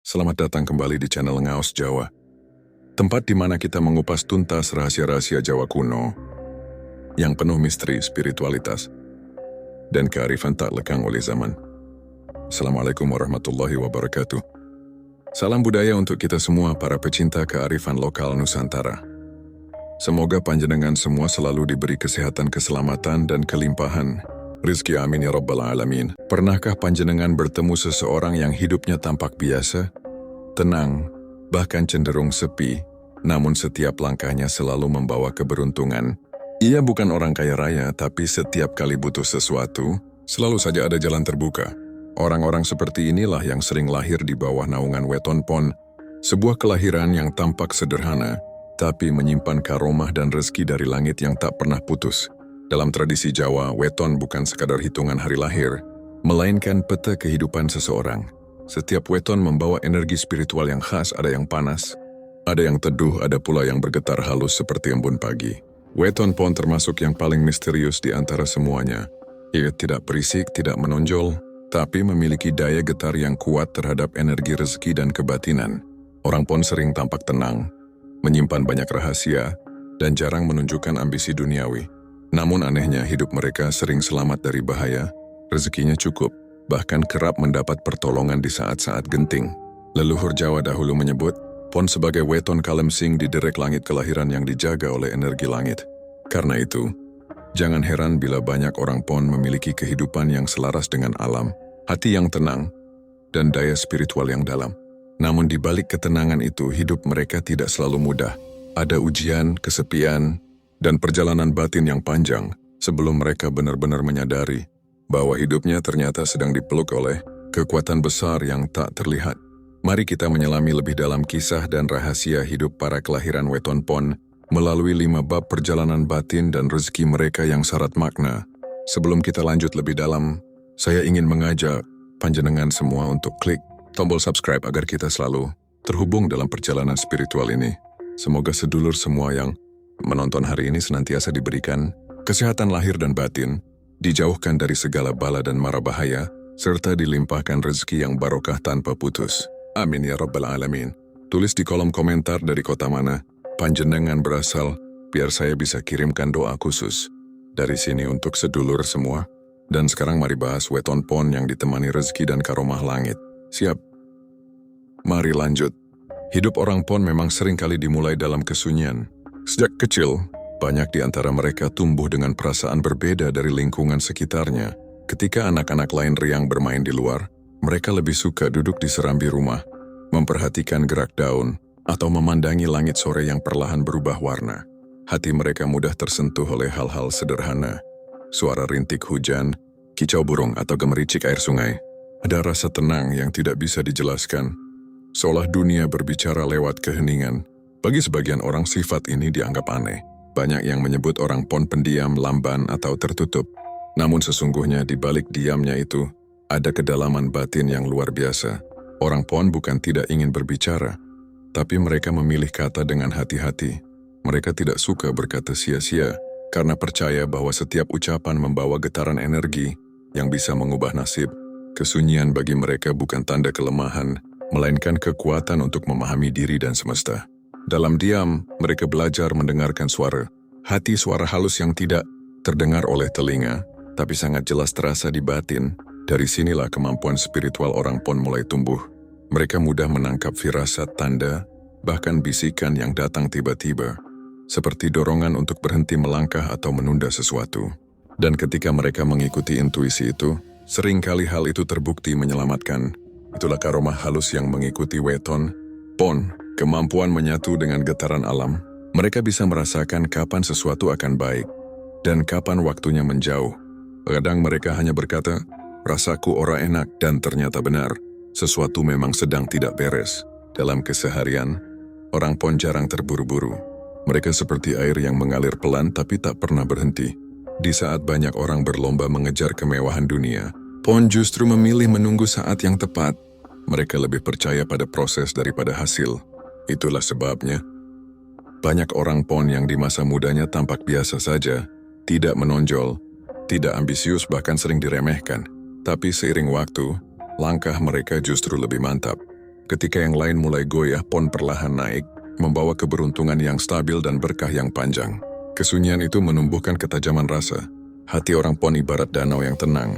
Selamat datang kembali di channel Ngaos Jawa, tempat di mana kita mengupas tuntas rahasia-rahasia Jawa kuno yang penuh misteri, spiritualitas, dan kearifan tak lekang oleh zaman. Assalamualaikum warahmatullahi wabarakatuh. Salam budaya untuk kita semua para pecinta kearifan lokal Nusantara. Semoga panjenengan semua selalu diberi kesehatan, keselamatan, dan kelimpahan rizki, amin ya rabbal alamin. Pernahkah panjenengan bertemu seseorang yang hidupnya tampak biasa, tenang, bahkan cenderung sepi, namun setiap langkahnya selalu membawa keberuntungan? Ia bukan orang kaya raya, tapi setiap kali butuh sesuatu, selalu saja ada jalan terbuka. Orang-orang seperti inilah yang sering lahir di bawah naungan Weton Pon, sebuah kelahiran yang tampak sederhana, tapi menyimpan karomah dan rezeki dari langit yang tak pernah putus. Dalam tradisi Jawa, weton bukan sekadar hitungan hari lahir, melainkan peta kehidupan seseorang. Setiap weton membawa energi spiritual yang khas, ada yang panas, ada yang teduh, ada pula yang bergetar halus seperti embun pagi. Weton Pon termasuk yang paling misterius di antara semuanya. Ia tidak berisik, tidak menonjol, tapi memiliki daya getar yang kuat terhadap energi rezeki dan kebatinan. Orang Pon sering tampak tenang, menyimpan banyak rahasia, dan jarang menunjukkan ambisi duniawi. Namun anehnya hidup mereka sering selamat dari bahaya, rezekinya cukup, bahkan kerap mendapat pertolongan di saat-saat genting. Leluhur Jawa dahulu menyebut Pon sebagai weton kalemsing di derek langit kelahiran yang dijaga oleh energi langit. Karena itu, jangan heran bila banyak orang Pon memiliki kehidupan yang selaras dengan alam, hati yang tenang, dan daya spiritual yang dalam. Namun di balik ketenangan itu, hidup mereka tidak selalu mudah. Ada ujian, kesepian, dan perjalanan batin yang panjang sebelum mereka benar-benar menyadari bahwa hidupnya ternyata sedang dipeluk oleh kekuatan besar yang tak terlihat. Mari kita menyelami lebih dalam kisah dan rahasia hidup para kelahiran Weton Pon melalui 5 bab perjalanan batin dan rezeki mereka yang syarat makna. Sebelum kita lanjut lebih dalam, saya ingin mengajak panjenengan semua untuk klik tombol subscribe agar kita selalu terhubung dalam perjalanan spiritual ini. Semoga sedulur semua yang menonton hari ini senantiasa diberikan kesehatan lahir dan batin, dijauhkan dari segala bala dan mara bahaya, serta dilimpahkan rezeki yang barokah tanpa putus. Amin ya rabbal alamin. Tulis di kolom komentar dari kota mana panjenengan berasal, biar saya bisa kirimkan doa khusus dari sini untuk sedulur semua. Dan sekarang mari bahas Weton Pon yang ditemani rezeki dan karomah langit. Siap? Mari lanjut. Hidup orang Pon memang seringkali dimulai dalam kesunyian. Sejak kecil, banyak di antara mereka tumbuh dengan perasaan berbeda dari lingkungan sekitarnya. Ketika anak-anak lain riang bermain di luar, mereka lebih suka duduk di serambi rumah, memperhatikan gerak daun, atau memandangi langit sore yang perlahan berubah warna. Hati mereka mudah tersentuh oleh hal-hal sederhana. Suara rintik hujan, kicau burung, atau gemericik air sungai. Ada rasa tenang yang tidak bisa dijelaskan, seolah dunia berbicara lewat keheningan. Bagi sebagian orang, sifat ini dianggap aneh. Banyak yang menyebut orang Pon pendiam, lamban, atau tertutup. Namun sesungguhnya di balik diamnya itu, ada kedalaman batin yang luar biasa. Orang Pon bukan tidak ingin berbicara, tapi mereka memilih kata dengan hati-hati. Mereka tidak suka berkata sia-sia, karena percaya bahwa setiap ucapan membawa getaran energi yang bisa mengubah nasib. Kesunyian bagi mereka bukan tanda kelemahan, melainkan kekuatan untuk memahami diri dan semesta. Dalam diam, mereka belajar mendengarkan suara hati, suara halus yang tidak terdengar oleh telinga, tapi sangat jelas terasa di batin. Dari sinilah kemampuan spiritual orang Pon mulai tumbuh. Mereka mudah menangkap firasat, tanda, bahkan bisikan yang datang tiba-tiba, seperti dorongan untuk berhenti melangkah atau menunda sesuatu. Dan ketika mereka mengikuti intuisi itu, seringkali hal itu terbukti menyelamatkan. Itulah karomah halus yang mengikuti Weton Pon. Kemampuan menyatu dengan getaran alam. Mereka bisa merasakan kapan sesuatu akan baik dan kapan waktunya menjauh. Kadang mereka hanya berkata, rasaku ora enak, dan ternyata benar. Sesuatu memang sedang tidak beres. Dalam keseharian, orang Pon jarang terburu-buru. Mereka seperti air yang mengalir pelan tapi tak pernah berhenti. Di saat banyak orang berlomba mengejar kemewahan dunia, Pon justru memilih menunggu saat yang tepat. Mereka lebih percaya pada proses daripada hasil. Itulah sebabnya, banyak orang Pon yang di masa mudanya tampak biasa saja, tidak menonjol, Tidak ambisius, bahkan sering diremehkan. Tapi seiring waktu, langkah mereka justru lebih mantap. Ketika yang lain mulai goyah, PON perlahan naik, membawa keberuntungan yang stabil dan berkah yang panjang. Kesunyian itu menumbuhkan ketajaman rasa. Hati orang PON ibarat danau yang tenang,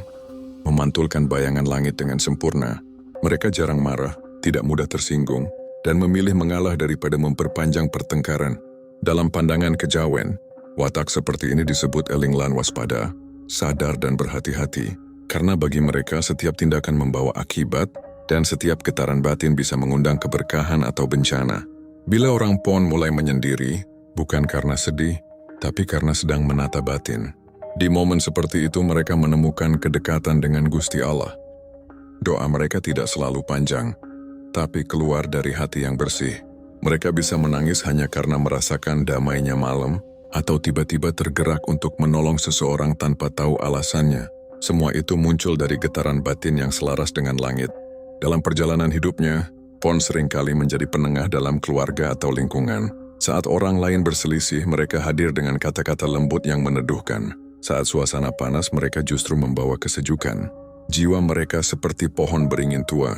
memantulkan bayangan langit dengan sempurna. Mereka jarang marah, tidak mudah tersinggung, dan memilih mengalah daripada memperpanjang pertengkaran. Dalam pandangan kejawen, watak seperti ini disebut elinglan waspada, sadar dan berhati-hati. Karena bagi mereka setiap tindakan membawa akibat, dan setiap getaran batin bisa mengundang keberkahan atau bencana. Bila orang PON mulai menyendiri, bukan karena sedih, tapi karena sedang menata batin. Di momen seperti itu mereka menemukan kedekatan dengan Gusti Allah. Doa mereka tidak selalu panjang, tapi keluar dari hati yang bersih. Mereka bisa menangis hanya karena merasakan damainya malam, atau tiba-tiba tergerak untuk menolong seseorang tanpa tahu alasannya. Semua itu muncul dari getaran batin yang selaras dengan langit. Dalam perjalanan hidupnya, PON seringkali menjadi penengah dalam keluarga atau lingkungan. Saat orang lain berselisih, mereka hadir dengan kata-kata lembut yang meneduhkan. Saat suasana panas, mereka justru membawa kesejukan. Jiwa mereka seperti pohon beringin tua,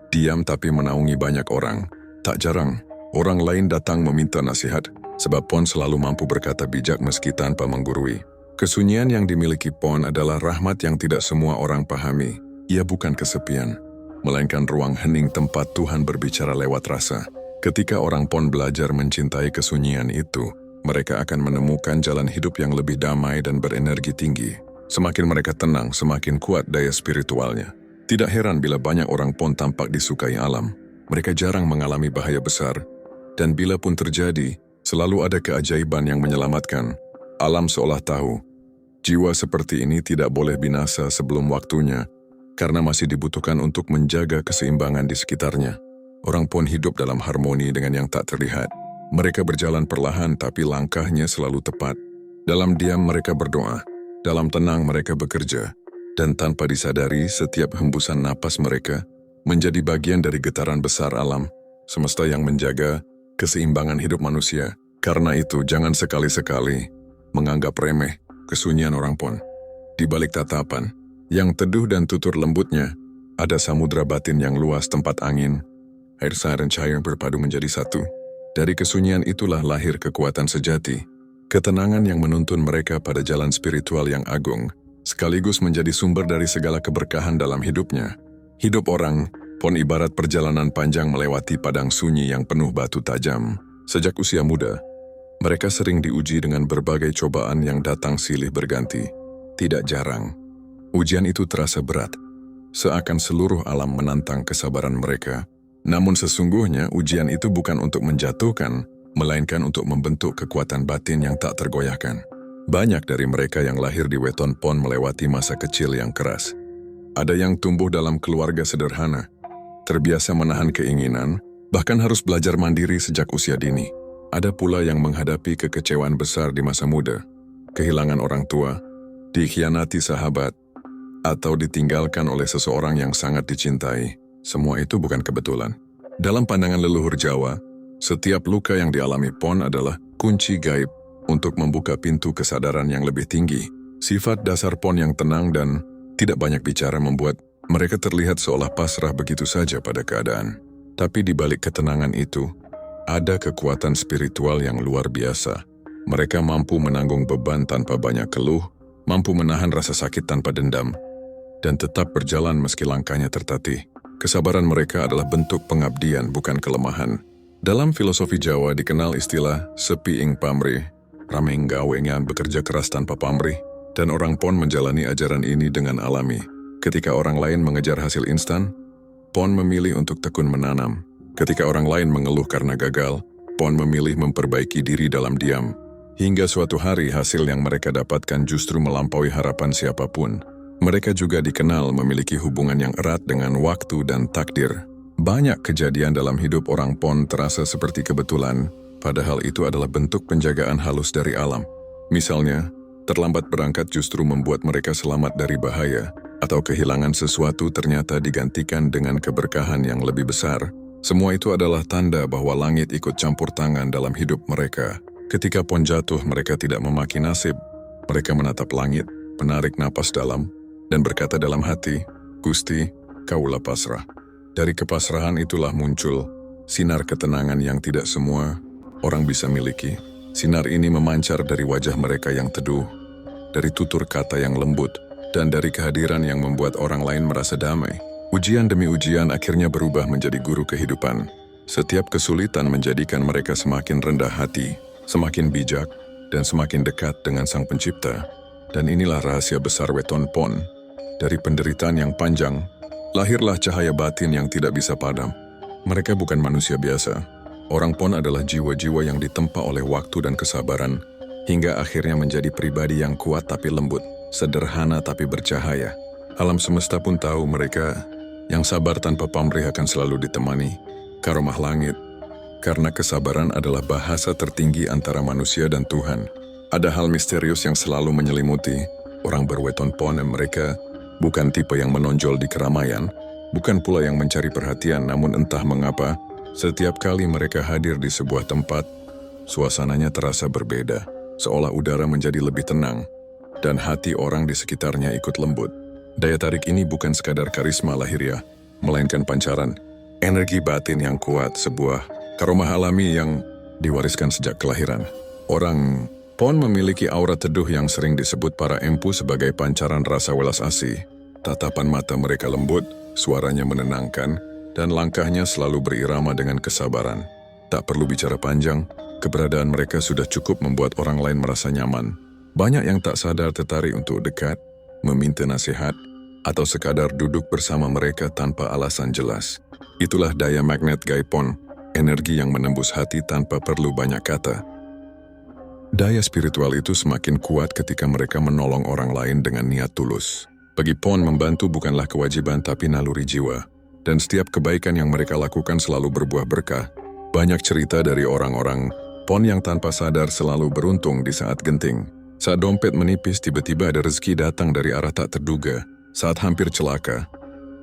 diam tapi menaungi banyak orang. Tak jarang, orang lain datang meminta nasihat, sebab PON selalu mampu berkata bijak meski tanpa menggurui. Kesunyian yang dimiliki PON adalah rahmat yang tidak semua orang pahami. Ia bukan kesepian, melainkan ruang hening tempat Tuhan berbicara lewat rasa. Ketika orang PON belajar mencintai kesunyian itu, mereka akan menemukan jalan hidup yang lebih damai dan berenergi tinggi. Semakin mereka tenang, semakin kuat daya spiritualnya. Tidak heran bila banyak orang PON tampak disukai alam. Mereka jarang mengalami bahaya besar, dan bila pun terjadi, selalu ada keajaiban yang menyelamatkan. Alam seolah tahu, jiwa seperti ini tidak boleh binasa sebelum waktunya, karena masih dibutuhkan untuk menjaga keseimbangan di sekitarnya. Orang PON hidup dalam harmoni dengan yang tak terlihat. Mereka berjalan perlahan tapi langkahnya selalu tepat. Dalam diam mereka berdoa, dalam tenang mereka bekerja, dan tanpa disadari setiap hembusan napas mereka menjadi bagian dari getaran besar alam, semesta yang menjaga keseimbangan hidup manusia. Karena itu jangan sekali-sekali menganggap remeh kesunyian orang PON. Di balik tatapan yang teduh dan tutur lembutnya, ada samudra batin yang luas tempat angin, air dan cahaya yang berpadu menjadi satu. Dari kesunyian itulah lahir kekuatan sejati, ketenangan yang menuntun mereka pada jalan spiritual yang agung, sekaligus menjadi sumber dari segala keberkahan dalam hidupnya. Hidup orang PON ibarat perjalanan panjang melewati padang sunyi yang penuh batu tajam. Sejak usia muda, mereka sering diuji dengan berbagai cobaan yang datang silih berganti. Tidak jarang, ujian itu terasa berat, seakan seluruh alam menantang kesabaran mereka. Namun sesungguhnya ujian itu bukan untuk menjatuhkan, melainkan untuk membentuk kekuatan batin yang tak tergoyahkan. Banyak dari mereka yang lahir di weton PON melewati masa kecil yang keras. Ada yang tumbuh dalam keluarga sederhana, terbiasa menahan keinginan, bahkan harus belajar mandiri sejak usia dini. Ada pula yang menghadapi kekecewaan besar di masa muda, kehilangan orang tua, dikhianati sahabat, atau ditinggalkan oleh seseorang yang sangat dicintai. Semua itu bukan kebetulan. Dalam pandangan leluhur Jawa, setiap luka yang dialami PON adalah kunci gaib untuk membuka pintu kesadaran yang lebih tinggi. Sifat dasar PON yang tenang dan tidak banyak bicara membuat mereka terlihat seolah pasrah begitu saja pada keadaan. Tapi di balik ketenangan itu, ada kekuatan spiritual yang luar biasa. Mereka mampu menanggung beban tanpa banyak keluh, mampu menahan rasa sakit tanpa dendam, dan tetap berjalan meski langkahnya tertatih. Kesabaran mereka adalah bentuk pengabdian, bukan kelemahan. Dalam filosofi Jawa dikenal istilah sepi ing pamrih, rameng gawengan bekerja keras tanpa pamrih, dan orang PON menjalani ajaran ini dengan alami. Ketika orang lain mengejar hasil instan, PON memilih untuk tekun menanam. Ketika orang lain mengeluh karena gagal, PON memilih memperbaiki diri dalam diam. Hingga suatu hari hasil yang mereka dapatkan justru melampaui harapan siapapun. Mereka juga dikenal memiliki hubungan yang erat dengan waktu dan takdir. Banyak kejadian dalam hidup orang PON terasa seperti kebetulan, padahal itu adalah bentuk penjagaan halus dari alam. Misalnya, terlambat berangkat justru membuat mereka selamat dari bahaya, atau kehilangan sesuatu ternyata digantikan dengan keberkahan yang lebih besar. Semua itu adalah tanda bahwa langit ikut campur tangan dalam hidup mereka. Ketika PON jatuh, mereka tidak memaki nasib. Mereka menatap langit, menarik napas dalam, dan berkata dalam hati, "Gusti, Kaulah pasrah." Dari kepasrahan itulah muncul sinar ketenangan yang tidak semua orang bisa miliki. Sinar ini memancar dari wajah mereka yang teduh, dari tutur kata yang lembut, dan dari kehadiran yang membuat orang lain merasa damai. Ujian demi ujian akhirnya berubah menjadi guru kehidupan. Setiap kesulitan menjadikan mereka semakin rendah hati, semakin bijak, dan semakin dekat dengan Sang Pencipta. Dan inilah rahasia besar Weton Pon. Dari penderitaan yang panjang, lahirlah cahaya batin yang tidak bisa padam. Mereka bukan manusia biasa. Orang Pon adalah jiwa-jiwa yang ditempa oleh waktu dan kesabaran, hingga akhirnya menjadi pribadi yang kuat tapi lembut, sederhana tapi bercahaya. Alam semesta pun tahu mereka yang sabar tanpa pamrih akan selalu ditemani karomah langit, karena kesabaran adalah bahasa tertinggi antara manusia dan Tuhan. Ada hal misterius yang selalu menyelimuti orang berweton Pon, dan mereka bukan tipe yang menonjol di keramaian, bukan pula yang mencari perhatian, namun entah mengapa, setiap kali mereka hadir di sebuah tempat, suasananya terasa berbeda, seolah udara menjadi lebih tenang, dan hati orang di sekitarnya ikut lembut. Daya tarik ini bukan sekadar karisma lahiriah, melainkan pancaran energi batin yang kuat, sebuah karomah alami yang diwariskan sejak kelahiran. Orang Pon memiliki aura teduh yang sering disebut para empu sebagai pancaran rasa welas asih. Tatapan mata mereka lembut, suaranya menenangkan, dan langkahnya selalu berirama dengan kesabaran. Tak perlu bicara panjang, keberadaan mereka sudah cukup membuat orang lain merasa nyaman. Banyak yang tak sadar tertarik untuk dekat, meminta nasihat, atau sekadar duduk bersama mereka tanpa alasan jelas. Itulah daya magnet Gaipon, energi yang menembus hati tanpa perlu banyak kata. Daya spiritual itu semakin kuat ketika mereka menolong orang lain dengan niat tulus. Bagi Pon, membantu bukanlah kewajiban tapi naluri jiwa. Dan setiap kebaikan yang mereka lakukan selalu berbuah berkah. Banyak cerita dari orang-orang Pon yang tanpa sadar selalu beruntung di saat genting. Saat dompet menipis, tiba-tiba ada rezeki datang dari arah tak terduga. Saat hampir celaka,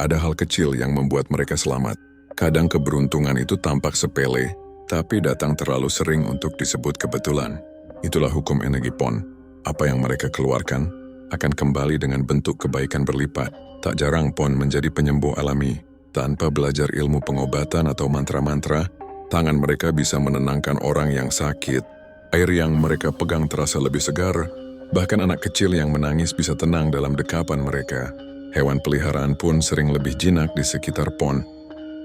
ada hal kecil yang membuat mereka selamat. Kadang keberuntungan itu tampak sepele, tapi datang terlalu sering untuk disebut kebetulan. Itulah hukum energi Pon. Apa yang mereka keluarkan akan kembali dengan bentuk kebaikan berlipat. Tak jarang Pon menjadi penyembuh alami. Tanpa belajar ilmu pengobatan atau mantra-mantra, tangan mereka bisa menenangkan orang yang sakit. Air yang mereka pegang terasa lebih segar. Bahkan anak kecil yang menangis bisa tenang dalam dekapan mereka. Hewan peliharaan pun sering lebih jinak di sekitar Pon.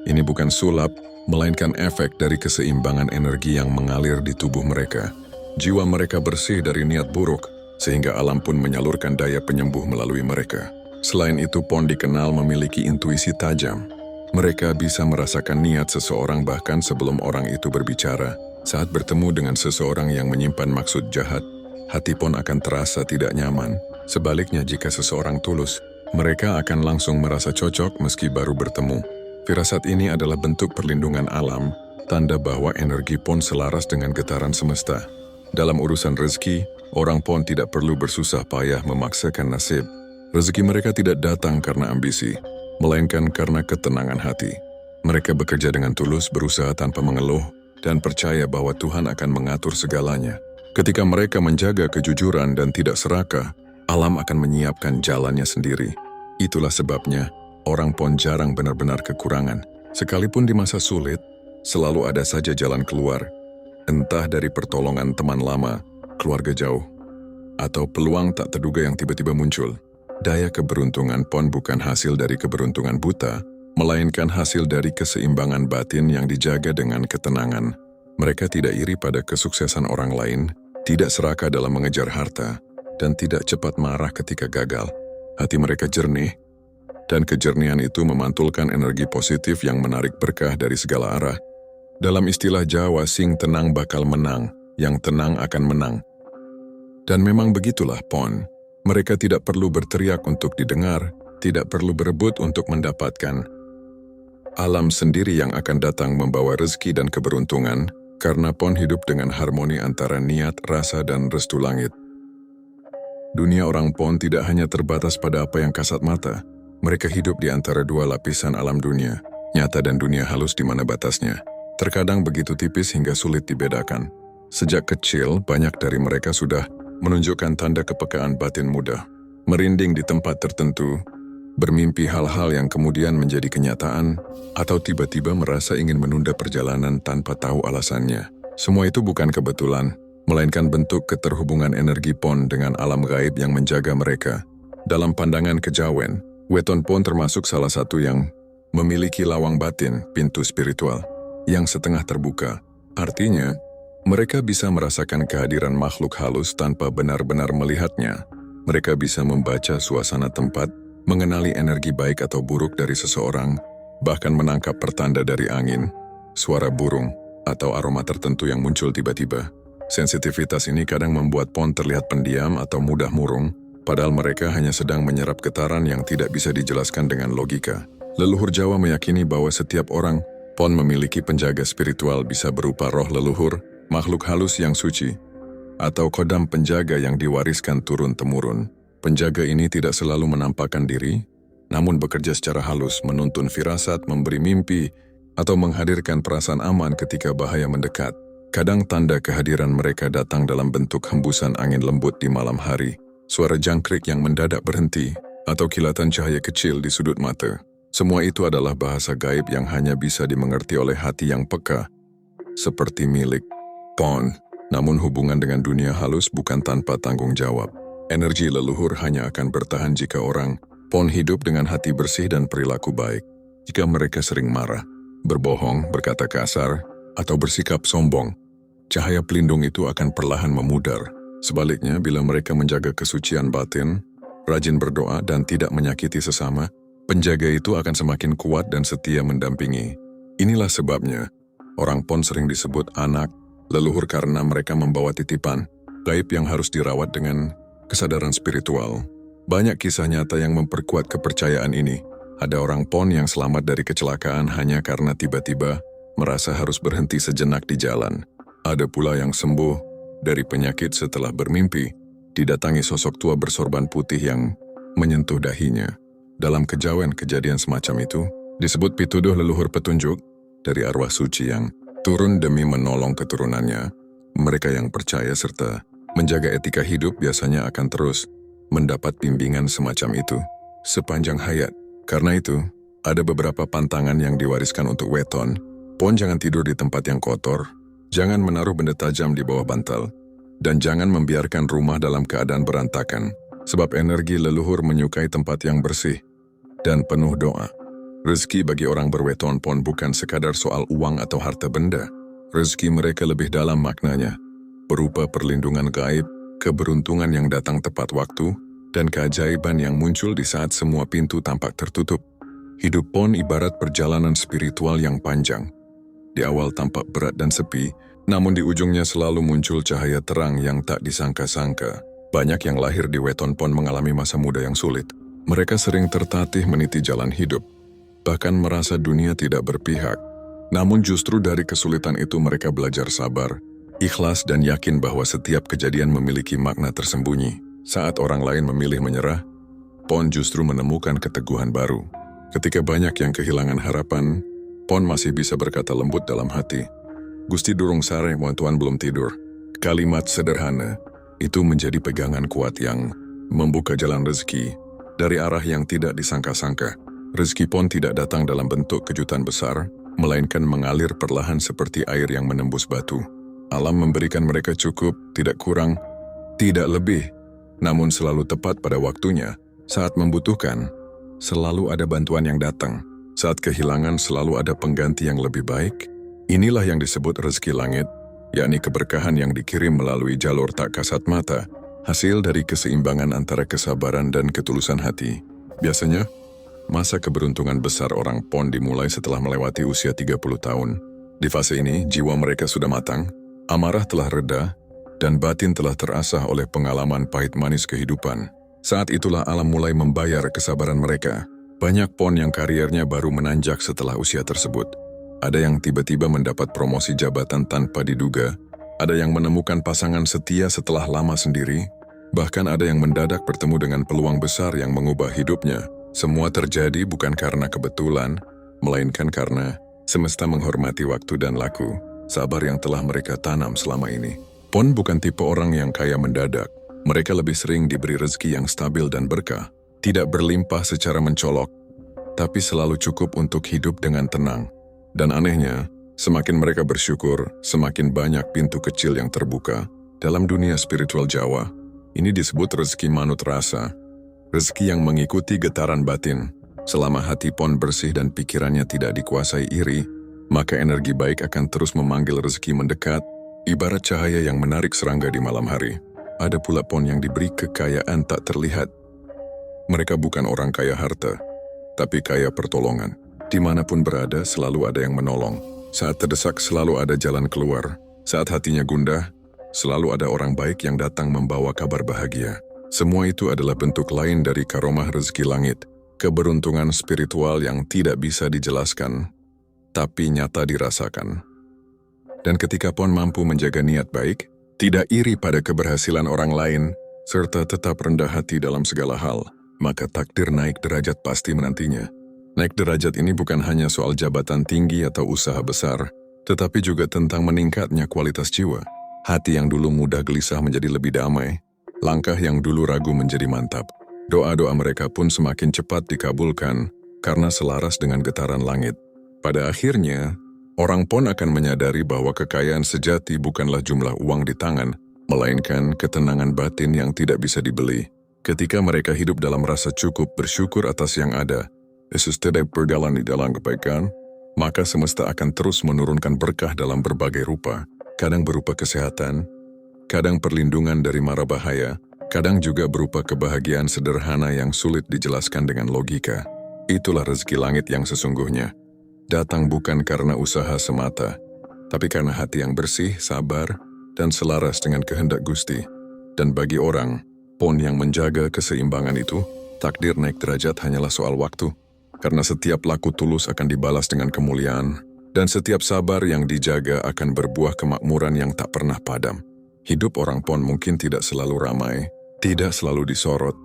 Ini bukan sulap, melainkan efek dari keseimbangan energi yang mengalir di tubuh mereka. Jiwa mereka bersih dari niat buruk, sehingga alam pun menyalurkan daya penyembuh melalui mereka. Selain itu, Pon dikenal memiliki intuisi tajam. Mereka bisa merasakan niat seseorang bahkan sebelum orang itu berbicara. Saat bertemu dengan seseorang yang menyimpan maksud jahat, hati Pon akan terasa tidak nyaman. Sebaliknya, jika seseorang tulus, mereka akan langsung merasa cocok meski baru bertemu. Firasat ini adalah bentuk perlindungan alam, tanda bahwa energi Pon selaras dengan getaran semesta. Dalam urusan rezeki, orang Pon tidak perlu bersusah payah memaksakan nasib. Rezeki mereka tidak datang karena ambisi, melainkan karena ketenangan hati. Mereka bekerja dengan tulus, berusaha tanpa mengeluh, dan percaya bahwa Tuhan akan mengatur segalanya. Ketika mereka menjaga kejujuran dan tidak serakah, alam akan menyiapkan jalannya sendiri. Itulah sebabnya, orang Pon jarang benar-benar kekurangan. Sekalipun di masa sulit, selalu ada saja jalan keluar. Entah dari pertolongan teman lama, keluarga jauh, atau peluang tak terduga yang tiba-tiba muncul. Daya keberuntungan Pon bukan hasil dari keberuntungan buta, melainkan hasil dari keseimbangan batin yang dijaga dengan ketenangan. Mereka tidak iri pada kesuksesan orang lain, tidak serakah dalam mengejar harta, dan tidak cepat marah ketika gagal. Hati mereka jernih, dan kejernihan itu memantulkan energi positif yang menarik berkah dari segala arah. Dalam istilah Jawa, sing tenang bakal menang, yang tenang akan menang. Dan memang begitulah Pon. Mereka tidak perlu berteriak untuk didengar, tidak perlu berebut untuk mendapatkan. Alam sendiri yang akan datang membawa rezeki dan keberuntungan, karena Pon hidup dengan harmoni antara niat, rasa, dan restu langit. Dunia orang Pon tidak hanya terbatas pada apa yang kasat mata. Mereka hidup di antara dua lapisan alam dunia, nyata dan dunia halus di mana batasnya. Terkadang begitu tipis hingga sulit dibedakan. Sejak kecil, banyak dari mereka sudah menunjukkan tanda kepekaan batin muda. merinding di tempat tertentu, bermimpi hal-hal yang kemudian menjadi kenyataan, atau tiba-tiba merasa ingin menunda perjalanan tanpa tahu alasannya. Semua itu bukan kebetulan, melainkan bentuk keterhubungan energi Pon dengan alam gaib yang menjaga mereka. Dalam pandangan kejawen, weton Pon termasuk salah satu yang memiliki lawang batin, pintu spiritual, yang setengah terbuka. Artinya, mereka bisa merasakan kehadiran makhluk halus tanpa benar-benar melihatnya. Mereka bisa membaca suasana tempat, mengenali energi baik atau buruk dari seseorang, bahkan menangkap pertanda dari angin, suara burung, atau aroma tertentu yang muncul tiba-tiba. Sensitivitas ini kadang membuat Pon terlihat pendiam atau mudah murung, padahal mereka hanya sedang menyerap getaran yang tidak bisa dijelaskan dengan logika. Leluhur Jawa meyakini bahwa setiap orang Pon memiliki penjaga spiritual, bisa berupa roh leluhur, makhluk halus yang suci, atau kodam penjaga yang diwariskan turun-temurun. Penjaga ini tidak selalu menampakkan diri, namun bekerja secara halus, menuntun firasat, memberi mimpi, atau menghadirkan perasaan aman ketika bahaya mendekat. Kadang tanda kehadiran mereka datang dalam bentuk hembusan angin lembut di malam hari, suara jangkrik yang mendadak berhenti, atau kilatan cahaya kecil di sudut mata. Semua itu adalah bahasa gaib yang hanya bisa dimengerti oleh hati yang peka, seperti milik Pon. Namun hubungan dengan dunia halus bukan tanpa tanggung jawab. Energi leluhur hanya akan bertahan jika orang Pon hidup dengan hati bersih dan perilaku baik. Jika mereka sering marah, berbohong, berkata kasar, atau bersikap sombong, cahaya pelindung itu akan perlahan memudar. Sebaliknya, bila mereka menjaga kesucian batin, rajin berdoa, dan tidak menyakiti sesama, penjaga itu akan semakin kuat dan setia mendampingi. Inilah sebabnya, orang Pon sering disebut anak leluhur karena mereka membawa titipan gaib yang harus dirawat dengan kesadaran spiritual. Banyak kisah nyata yang memperkuat kepercayaan ini. Ada orang Pon yang selamat dari kecelakaan hanya karena tiba-tiba merasa harus berhenti sejenak di jalan. Ada pula yang sembuh dari penyakit setelah bermimpi didatangi sosok tua bersorban putih yang menyentuh dahinya. Dalam kejawen, kejadian semacam itu disebut pituduh leluhur petunjuk dari arwah suci yang turun demi menolong keturunannya. Mereka yang percaya serta menjaga etika hidup biasanya akan terus mendapat bimbingan semacam itu sepanjang hayat. Karena itu, ada beberapa pantangan yang diwariskan untuk weton. Pon jangan tidur di tempat yang kotor, jangan menaruh benda tajam di bawah bantal, dan jangan membiarkan rumah dalam keadaan berantakan, sebab energi leluhur menyukai tempat yang bersih dan penuh doa. Rezeki bagi orang berweton Pon bukan sekadar soal uang atau harta benda. Rezeki mereka lebih dalam maknanya, berupa perlindungan gaib, keberuntungan yang datang tepat waktu, dan keajaiban yang muncul di saat semua pintu tampak tertutup. Hidup Pon ibarat perjalanan spiritual yang panjang. Di awal tampak berat dan sepi, namun di ujungnya selalu muncul cahaya terang yang tak disangka-sangka. Banyak yang lahir di weton Pon mengalami masa muda yang sulit. Mereka sering tertatih meniti jalan hidup, bahkan merasa dunia tidak berpihak. Namun justru dari kesulitan itu mereka belajar sabar, ikhlas, dan yakin bahwa setiap kejadian memiliki makna tersembunyi. Saat orang lain memilih menyerah, Pon justru menemukan keteguhan baru. Ketika banyak yang kehilangan harapan, Pon masih bisa berkata lembut dalam hati, "Gusti durung sare, tuan belum tidur." Kalimat sederhana itu menjadi pegangan kuat yang membuka jalan rezeki dari arah yang tidak disangka-sangka. Rezeki Pon tidak datang dalam bentuk kejutan besar, melainkan mengalir perlahan seperti air yang menembus batu. Alam memberikan mereka cukup, tidak kurang, tidak lebih, namun selalu tepat pada waktunya. Saat membutuhkan, selalu ada bantuan yang datang. Saat kehilangan, selalu ada pengganti yang lebih baik. Inilah yang disebut rezeki langit, yakni keberkahan yang dikirim melalui jalur tak kasat mata, hasil dari keseimbangan antara kesabaran dan ketulusan hati. Biasanya, masa keberuntungan besar orang Pon dimulai setelah melewati usia 30 tahun. Di fase ini, jiwa mereka sudah matang, amarah telah reda, dan batin telah terasah oleh pengalaman pahit manis kehidupan. Saat itulah alam mulai membayar kesabaran mereka. Banyak Pon yang kariernya baru menanjak setelah usia tersebut. Ada yang tiba-tiba mendapat promosi jabatan tanpa diduga, ada yang menemukan pasangan setia setelah lama sendiri, bahkan ada yang mendadak bertemu dengan peluang besar yang mengubah hidupnya. Semua terjadi bukan karena kebetulan, melainkan karena semesta menghormati waktu dan laku, sabar yang telah mereka tanam selama ini. Pon bukan tipe orang yang kaya mendadak. Mereka lebih sering diberi rezeki yang stabil dan berkah, tidak berlimpah secara mencolok, tapi selalu cukup untuk hidup dengan tenang. Dan anehnya, semakin mereka bersyukur, semakin banyak pintu kecil yang terbuka. Dalam dunia spiritual Jawa, ini disebut rezeki manut rasa, rezeki yang mengikuti getaran batin. Selama hati Pon bersih dan pikirannya tidak dikuasai iri, maka energi baik akan terus memanggil rezeki mendekat, ibarat cahaya yang menarik serangga di malam hari. Ada pula Pon yang diberi kekayaan tak terlihat. Mereka bukan orang kaya harta, tapi kaya pertolongan. Dimanapun berada, selalu ada yang menolong. Saat terdesak, selalu ada jalan keluar. Saat hatinya gundah, selalu ada orang baik yang datang membawa kabar bahagia. Semua itu adalah bentuk lain dari karomah rezeki langit, keberuntungan spiritual yang tidak bisa dijelaskan, tapi nyata dirasakan. Dan ketika Pon mampu menjaga niat baik, tidak iri pada keberhasilan orang lain, serta tetap rendah hati dalam segala hal, maka takdir naik derajat pasti menantinya. Naik derajat ini bukan hanya soal jabatan tinggi atau usaha besar, tetapi juga tentang meningkatnya kualitas jiwa. Hati yang dulu mudah gelisah menjadi lebih damai, langkah yang dulu ragu menjadi mantap. Doa-doa mereka pun semakin cepat dikabulkan karena selaras dengan getaran langit. Pada akhirnya, orang Pon akan menyadari bahwa kekayaan sejati bukanlah jumlah uang di tangan, melainkan ketenangan batin yang tidak bisa dibeli. Ketika mereka hidup dalam rasa cukup bersyukur atas yang ada, Yesus tidak berjalan di dalam kebaikan, maka semesta akan terus menurunkan berkah dalam berbagai rupa, kadang berupa kesehatan, kadang perlindungan dari mara bahaya, kadang juga berupa kebahagiaan sederhana yang sulit dijelaskan dengan logika. Itulah rezeki langit yang sesungguhnya. Datang bukan karena usaha semata, tapi karena hati yang bersih, sabar, dan selaras dengan kehendak Gusti. Dan bagi orang Pon yang menjaga keseimbangan itu, takdir naik derajat hanyalah soal waktu. Karena setiap laku tulus akan dibalas dengan kemuliaan, dan setiap sabar yang dijaga akan berbuah kemakmuran yang tak pernah padam. Hidup orang Pon mungkin tidak selalu ramai, tidak selalu disorot,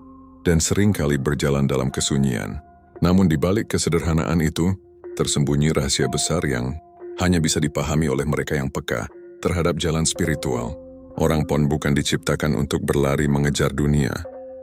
dan seringkali berjalan dalam kesunyian. Namun di balik kesederhanaan itu, tersembunyi rahasia besar yang hanya bisa dipahami oleh mereka yang peka terhadap jalan spiritual. Orang Pon bukan diciptakan untuk berlari mengejar dunia,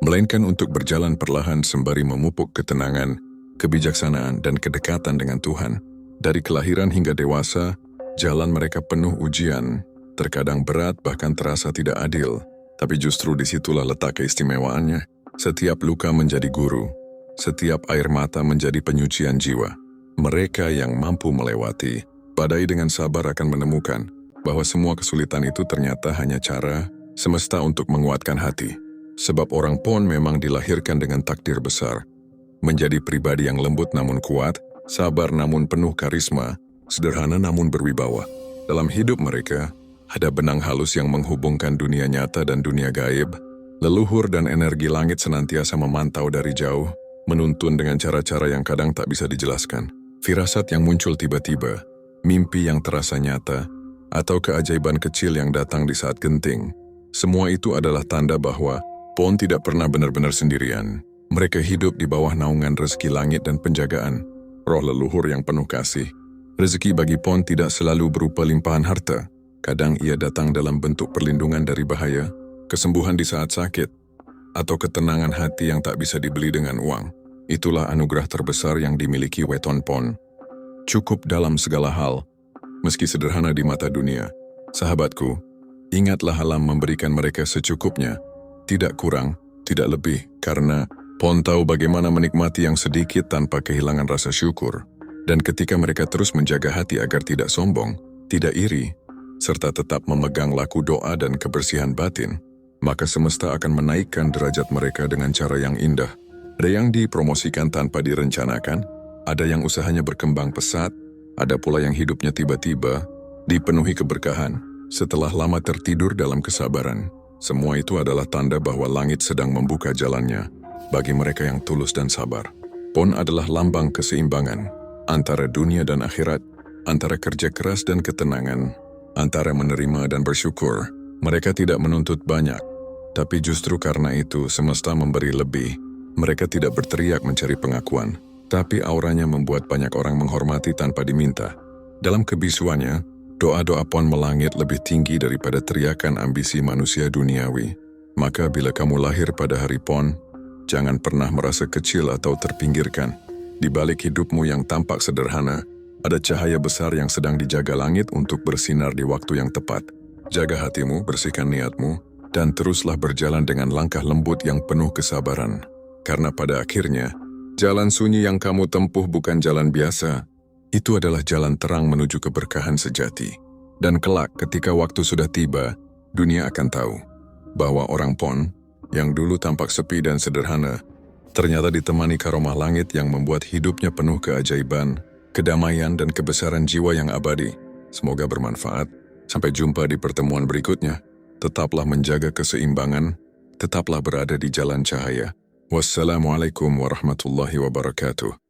melainkan untuk berjalan perlahan sembari memupuk ketenangan, kebijaksanaan, dan kedekatan dengan Tuhan. Dari kelahiran hingga dewasa, jalan mereka penuh ujian, terkadang berat bahkan terasa tidak adil. Tapi justru disitulah letak keistimewaannya. Setiap luka menjadi guru, setiap air mata menjadi penyucian jiwa. Mereka yang mampu melewati badai dengan sabar akan menemukan bahwa semua kesulitan itu ternyata hanya cara semesta untuk menguatkan hati. Sebab orang Pon memang dilahirkan dengan takdir besar, menjadi pribadi yang lembut namun kuat, sabar namun penuh karisma, sederhana namun berwibawa. Dalam hidup mereka, ada benang halus yang menghubungkan dunia nyata dan dunia gaib. Leluhur dan energi langit senantiasa memantau dari jauh, menuntun dengan cara-cara yang kadang tak bisa dijelaskan. Firasat yang muncul tiba-tiba, mimpi yang terasa nyata, atau keajaiban kecil yang datang di saat genting. Semua itu adalah tanda bahwa Pon tidak pernah benar-benar sendirian. Mereka hidup di bawah naungan rezeki langit dan penjagaan roh leluhur yang penuh kasih. Rezeki bagi Pon tidak selalu berupa limpahan harta. Kadang ia datang dalam bentuk perlindungan dari bahaya, kesembuhan di saat sakit, atau ketenangan hati yang tak bisa dibeli dengan uang. Itulah anugerah terbesar yang dimiliki Weton Pon. Cukup dalam segala hal, meski sederhana di mata dunia. Sahabatku, ingatlah alam memberikan mereka secukupnya, tidak kurang, tidak lebih, karena Pon tahu bagaimana menikmati yang sedikit tanpa kehilangan rasa syukur. Dan ketika mereka terus menjaga hati agar tidak sombong, tidak iri, serta tetap memegang laku doa dan kebersihan batin, maka semesta akan menaikkan derajat mereka dengan cara yang indah. Ada yang dipromosikan tanpa direncanakan, ada yang usahanya berkembang pesat, ada pula yang hidupnya tiba-tiba dipenuhi keberkahan setelah lama tertidur dalam kesabaran. Semua itu adalah tanda bahwa langit sedang membuka jalannya bagi mereka yang tulus dan sabar. Pon adalah lambang keseimbangan antara dunia dan akhirat, antara kerja keras dan ketenangan, antara menerima dan bersyukur. Mereka tidak menuntut banyak, tapi justru karena itu semesta memberi lebih. Mereka tidak berteriak mencari pengakuan, tapi auranya membuat banyak orang menghormati tanpa diminta. Dalam kebisuannya, doa-doa Pon melangit lebih tinggi daripada teriakan ambisi manusia duniawi. Maka bila kamu lahir pada hari PON, jangan pernah merasa kecil atau terpinggirkan. Di balik hidupmu yang tampak sederhana, ada cahaya besar yang sedang dijaga langit untuk bersinar di waktu yang tepat. Jaga hatimu, bersihkan niatmu, dan teruslah berjalan dengan langkah lembut yang penuh kesabaran. Karena pada akhirnya, jalan sunyi yang kamu tempuh bukan jalan biasa. Itu adalah jalan terang menuju keberkahan sejati. Dan kelak ketika waktu sudah tiba, dunia akan tahu bahwa orang PON yang dulu tampak sepi dan sederhana, ternyata ditemani karomah langit yang membuat hidupnya penuh keajaiban, kedamaian dan kebesaran jiwa yang abadi. Semoga bermanfaat. Sampai jumpa di pertemuan berikutnya. Tetaplah menjaga keseimbangan, tetaplah berada di jalan cahaya. Wassalamualaikum warahmatullahi wabarakatuh.